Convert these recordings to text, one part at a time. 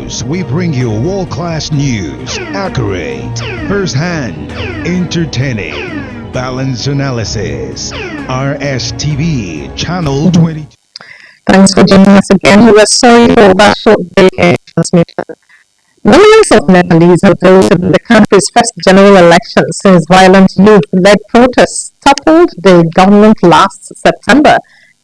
News. We bring you world-class news, accurate, first-hand, entertaining, balanced analysis. Rstv, Channel 22. Thanks for joining us again. We are sorry for that short break in transmission. Millions of Nepalese have voted in the country's first general election since violent youth-led protests toppled the government last September.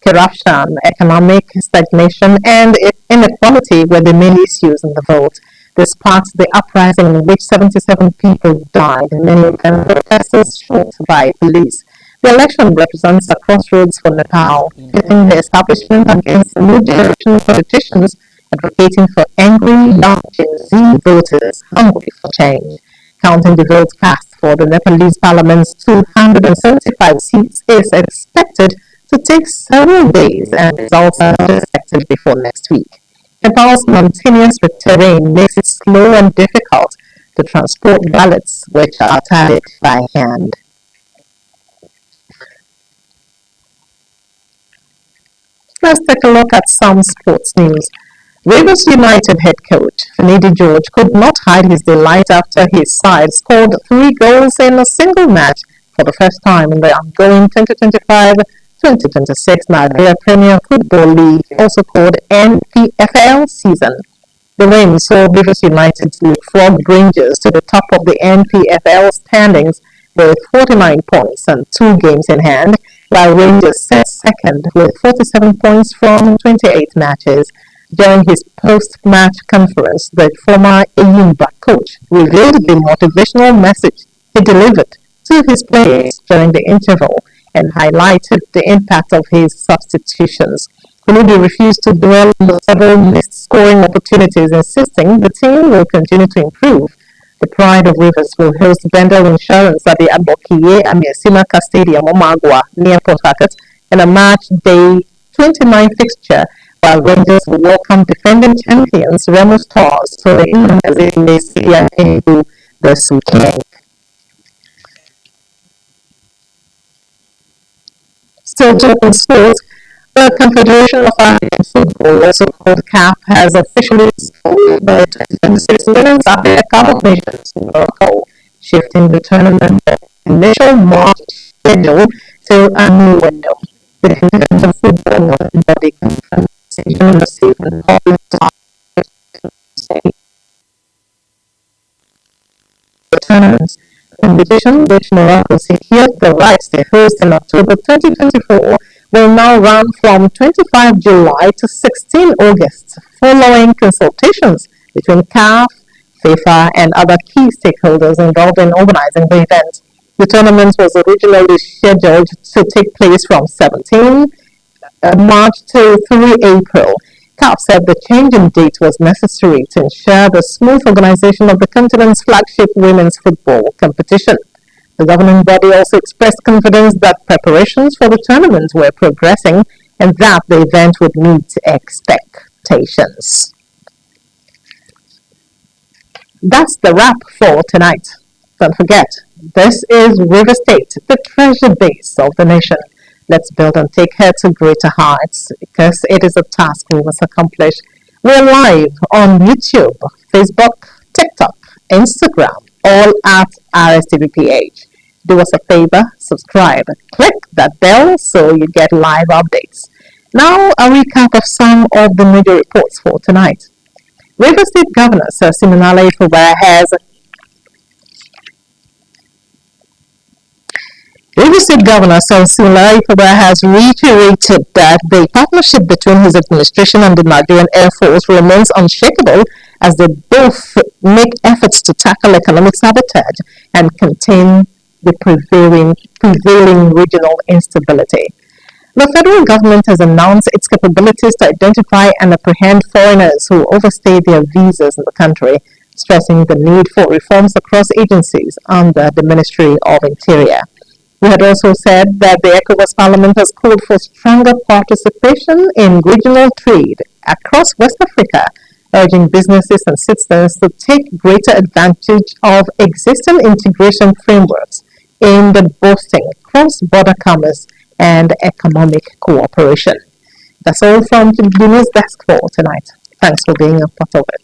Corruption, economic stagnation, and inequality were the main issues in the vote. This sparked the uprising in which 77 people died, many of them protesters shot by police. The election represents a crossroads for Nepal, pitting the establishment against new generation politicians advocating for angry young Gen Z voters hungry for change. Counting the votes cast for the Nepalese parliament's 275 seats is expected to take several days, and results are not expected before next week. Nepal's mountainous terrain makes it slow and difficult to transport ballots, which are tallied by hand. Let's take a look at some sports news. Rivers United head coach Finidi George could not hide his delight after his side scored 3 goals in a single match for the first time in the ongoing 2025-2026 Nigeria Premier Football League, also called NPFL season. The win saw Rivers United leapfrog Rangers to the top of the NPFL standings with 49 points and 2 games in hand, while Rangers set second with 47 points from 28 matches. During his post-match conference, the former Eyimba coach revealed the motivational message he delivered to his players during the interval and highlighted the impact of his substitutions. Finidi refused to dwell on the several missed scoring opportunities, insisting the team will continue to improve. The Pride of Rivers will host Bendel Insurance at the Abokiye Amiasimaka Stadium, Omagwa, near Port Harcourt, in a match day 29 fixture, while Rangers will welcome defending champions Remo Stars to the Imazile Stadium Enugu this weekend. Still talking sports, the Confederation of African Football, also called CAF, has officially installed the 2026 Women's Africa Cup of Nations in Morocco, shifting the tournament initial March schedule to a new window. The Confederation Football body conversation received an the tournaments. Competition, which Morocco secured the rights to host in October 2024, will now run from 25 July to 16 August, following consultations between CAF, FIFA, and other key stakeholders involved in organizing the event. The tournament was originally scheduled to take place from 17 March to 3 April. CAF said the change in date was necessary to ensure the smooth organization of the continent's flagship women's football competition. The governing body also expressed confidence that preparations for the tournament were progressing and that the event would meet expectations. That's the wrap for tonight. Don't forget, this is River State, the treasure base of the nation. Let's build and take her to greater heights, because it is a task we must accomplish. We're live on YouTube, Facebook, TikTok, Instagram, all at RSTVPH. Do us a favor, subscribe, click that bell so you get live updates. Now, a recap of some of the major reports for tonight. River State Governor Sir Siminala Ifubara has River State Governor Sir Siminala Ifubara has reiterated that the partnership between his administration and the Nigerian Air Force remains unshakable as they both make efforts to tackle economic sabotage and contain the prevailing regional instability. The federal government has announced its capabilities to identify and apprehend foreigners who overstay their visas in the country, stressing the need for reforms across agencies under the Ministry of Interior. We had also said that the ECOWAS Parliament has called for stronger participation in regional trade across West Africa, urging businesses and citizens to take greater advantage of existing integration frameworks aimed at boosting cross-border commerce and economic cooperation. That's all from the news desk for tonight. Thanks for being a part of it.